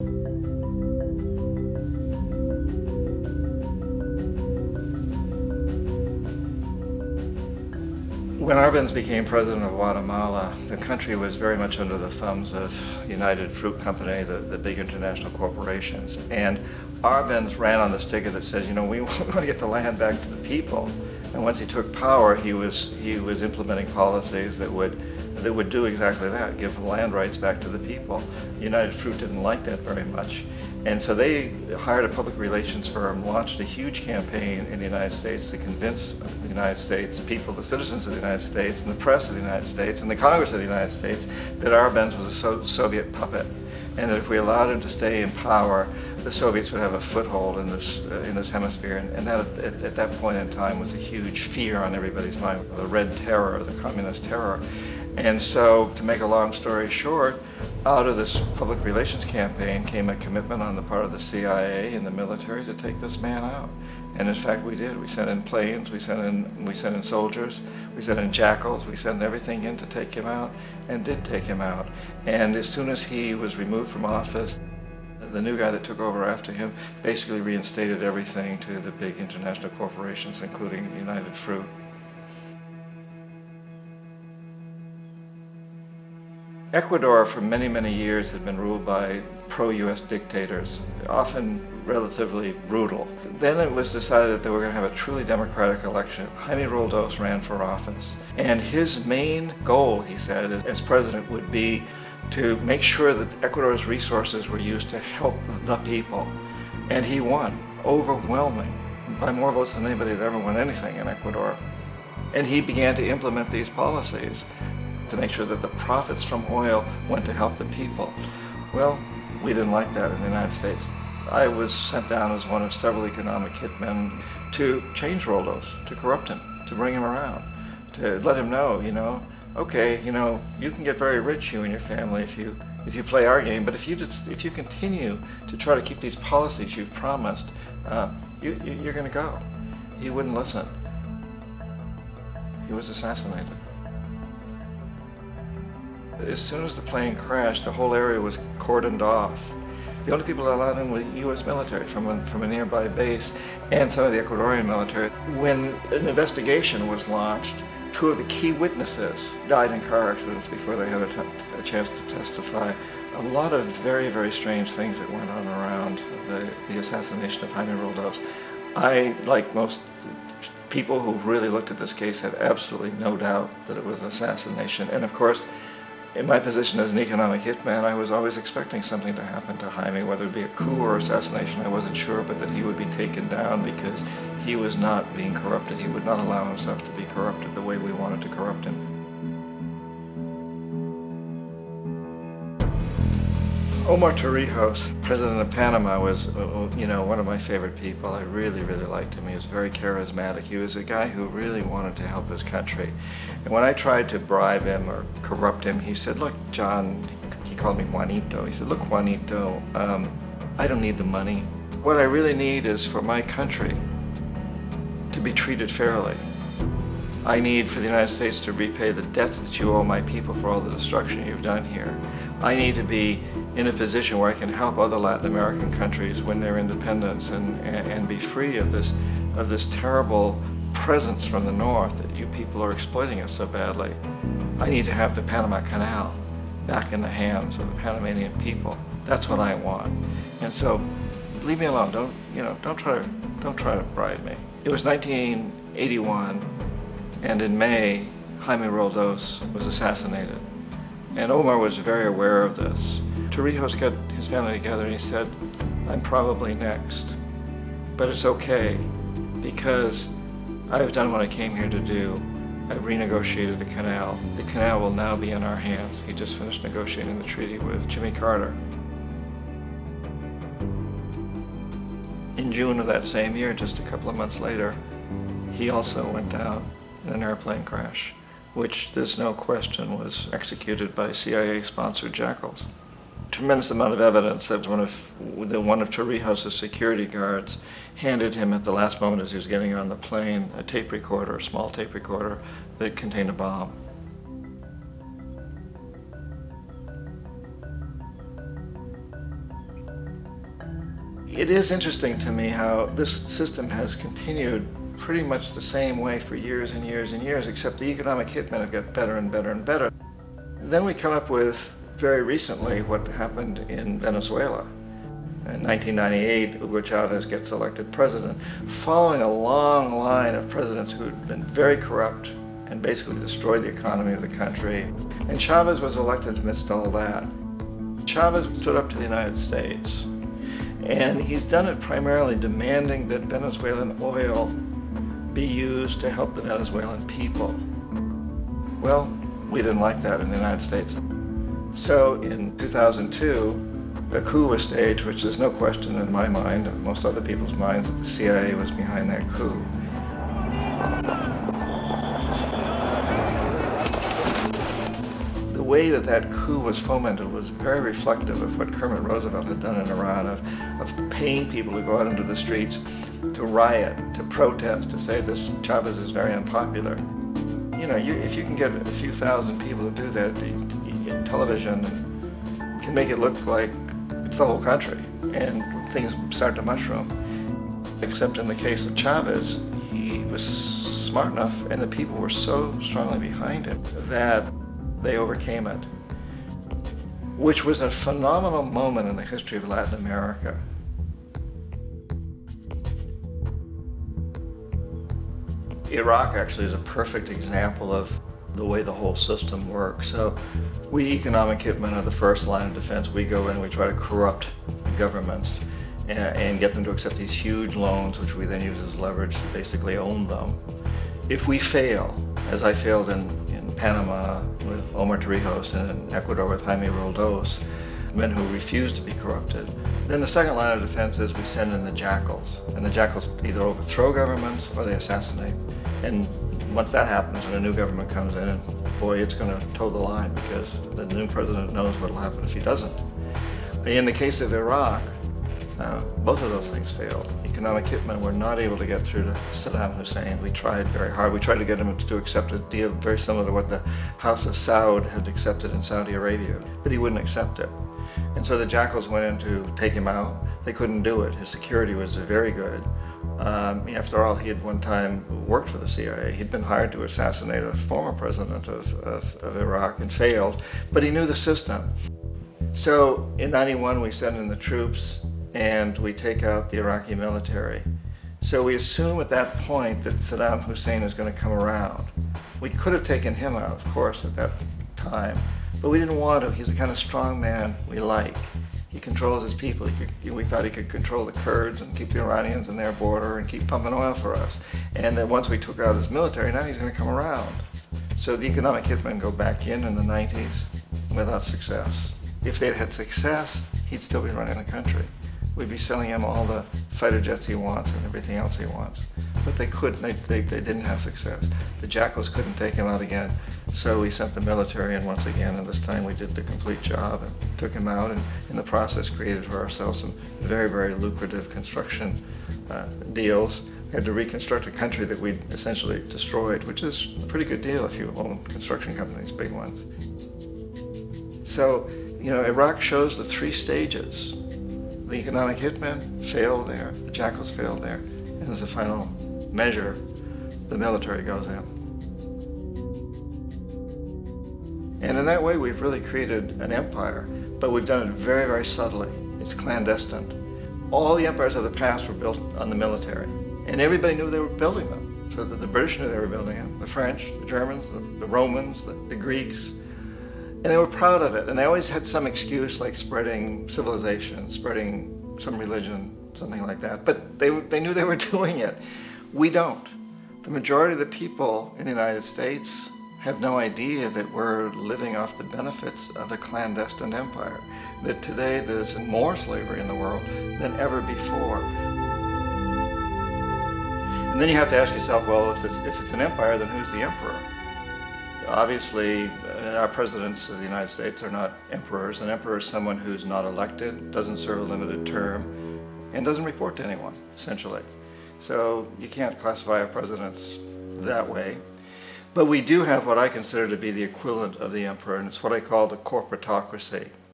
When Arbenz became president of Guatemala, the country was very much under the thumbs of United Fruit Company, the big international corporations. And Arbenz ran on this ticket that says, you know, we want to get the land back to the people. And once he took power, he was implementing policies that would do exactly that, give land rights back to the people. United Fruit didn't like that very much. And so they hired a public relations firm, launched a huge campaign in the United States to convince the United States people, the citizens of the United States, and the press of the United States, and the Congress of the United States, that Arbenz was a Soviet puppet, and that if we allowed him to stay in power, the Soviets would have a foothold in this hemisphere. And that, at that point in time, was a huge fear on everybody's mind, the Red Terror, the Communist terror. And so, to make a long story short, out of this public relations campaign came a commitment on the part of the CIA and the military to take this man out. And in fact, we did. We sent in planes, we sent in soldiers, we sent in jackals, we sent everything in to take him out, and did take him out. And as soon as he was removed from office, the new guy that took over after him basically reinstated everything to the big international corporations, including United Fruit. Ecuador for many, many years had been ruled by pro-US dictators, often relatively brutal. Then it was decided that they were going to have a truly democratic election. Jaime Roldos ran for office, and his main goal, he said, as president would be to make sure that Ecuador's resources were used to help the people. And he won, overwhelming, by more votes than anybody had ever won anything in Ecuador. And he began to implement these policies to make sure that the profits from oil went to help the people. Well, we didn't like that in the United States. I was sent down as one of several economic hitmen to change Roldos, to corrupt him, to bring him around, to let him know, you know, okay, you know, you can get very rich, you and your family, if you play our game, but if you continue to try to keep these policies you've promised, you're going to go. He wouldn't listen. He was assassinated. As soon as the plane crashed, the whole area was cordoned off. The only people allowed in were U.S. military from a nearby base and some of the Ecuadorian military. When an investigation was launched, two of the key witnesses died in car accidents before they had a chance to testify. A lot of very, very strange things that went on around the assassination of Jaime Roldos. I, like most people who've really looked at this case, have absolutely no doubt that it was an assassination. And of course, in my position as an economic hitman, I was always expecting something to happen to Jaime, whether it be a coup or assassination, I wasn't sure, but that he would be taken down because he was not being corrupted. He would not allow himself to be corrupted the way we wanted to corrupt him. Omar Torrijos, president of Panama, was, you know, one of my favorite people. I really, really liked him. He was very charismatic. He was a guy who really wanted to help his country. And when I tried to bribe him or corrupt him, he said, look, John, he called me Juanito. He said, look, Juanito, I don't need the money. What I really need is for my country to be treated fairly. I need for the United States to repay the debts that you owe my people for all the destruction you've done here. I need to be in a position where I can help other Latin American countries win their independence and be free of this terrible presence from the north that you people are exploiting us so badly. I need to have the Panama Canal back in the hands of the Panamanian people. That's what I want. And so, leave me alone. Don't try to bribe me. It was 1981, and in May, Jaime Roldos was assassinated. And Omar was very aware of this. Torrijos got his family together and he said, I'm probably next, but it's okay because I've done what I came here to do. I've renegotiated the canal. The canal will now be in our hands. He just finished negotiating the treaty with Jimmy Carter. In June of that same year, just a couple of months later, he also went down in an airplane crash, which there's no question was executed by CIA-sponsored jackals. Tremendous amount of evidence that one of Torrijos' security guards handed him at the last moment as he was getting on the plane a tape recorder, a small tape recorder that contained a bomb. It is interesting to me how this system has continued pretty much the same way for years and years and years, except the economic hitmen have got better and better and better. Then we come up with, very recently, what happened in Venezuela. In 1998, Hugo Chavez gets elected president, following a long line of presidents who had been very corrupt and basically destroyed the economy of the country. And Chavez was elected amidst all that. Chavez stood up to the United States, and he's done it primarily demanding that Venezuelan oil be used to help the Venezuelan people. Well, we didn't like that in the United States. So in 2002, a coup was staged, which there's no question in my mind and most other people's minds that the CIA was behind that coup. The way that that coup was fomented was very reflective of what Kermit Roosevelt had done in Iran, of paying people to go out into the streets to riot, to protest, to say this Chavez is very unpopular. You know, if you can get a few thousand people to do that in television, can make it look like it's the whole country, and things start to mushroom. Except in the case of Chavez, he was smart enough, and the people were so strongly behind him that they overcame it, which was a phenomenal moment in the history of Latin America. Iraq actually is a perfect example of the way the whole system works. So we economic hitmen are the first line of defense. We go in and we try to corrupt governments and get them to accept these huge loans, which we then use as leverage to basically own them. If we fail, as I failed in Panama with Omar Torrijos and in Ecuador with Jaime Roldos, men who refused to be corrupted, then the second line of defense is we send in the jackals. And the jackals either overthrow governments or they assassinate. And once that happens and a new government comes in, and boy, it's going to toe the line because the new president knows what will happen if he doesn't. In the case of Iraq, both of those things failed. Economic hitmen were not able to get through to Saddam Hussein. We tried very hard. We tried to get him to accept a deal very similar to what the House of Saud had accepted in Saudi Arabia, but he wouldn't accept it. And so the jackals went in to take him out. They couldn't do it. His security was very good. After all, he had one time worked for the CIA. He'd been hired to assassinate a former president of Iraq and failed, but he knew the system. So in '91, we send in the troops and we take out the Iraqi military. So we assume at that point that Saddam Hussein is going to come around. We could have taken him out, of course, at that time, but we didn't want to. He's the kind of strong man we like. He controls his people. We thought he could control the Kurds and keep the Iranians in their border and keep pumping oil for us. And then once we took out his military, now he's going to come around. So the economic hitmen go back in the 90s without success. If they'd had success, he'd still be running the country. We'd be selling him all the fighter jets he wants and everything else he wants. But they couldn't, they didn't have success. The jackals couldn't take him out again, so we sent the military in once again, and this time we did the complete job and took him out, and in the process created for ourselves some very, very lucrative construction deals. We had to reconstruct a country that we'd essentially destroyed, which is a pretty good deal if you own construction companies, big ones. So, you know, Iraq shows the three stages. The economic hitmen failed there, the jackals failed there, and as a final measure, the military goes in. And in that way, we've really created an empire, but we've done it very, very subtly. It's clandestine. All the empires of the past were built on the military, and everybody knew they were building them. So that the British knew they were building them, the French, the Germans, the Romans, the Greeks. And they were proud of it, and they always had some excuse like spreading civilization, spreading some religion, something like that. But they knew they were doing it. We don't. The majority of the people in the United States have no idea that we're living off the benefits of a clandestine empire, that today there's more slavery in the world than ever before. And then you have to ask yourself, well, if it's an empire, then who's the emperor? Obviously, our presidents of the United States are not emperors. An emperor is someone who's not elected, doesn't serve a limited term, and doesn't report to anyone, essentially. So you can't classify our presidents that way. But we do have what I consider to be the equivalent of the emperor, and it's what I call the corporatocracy.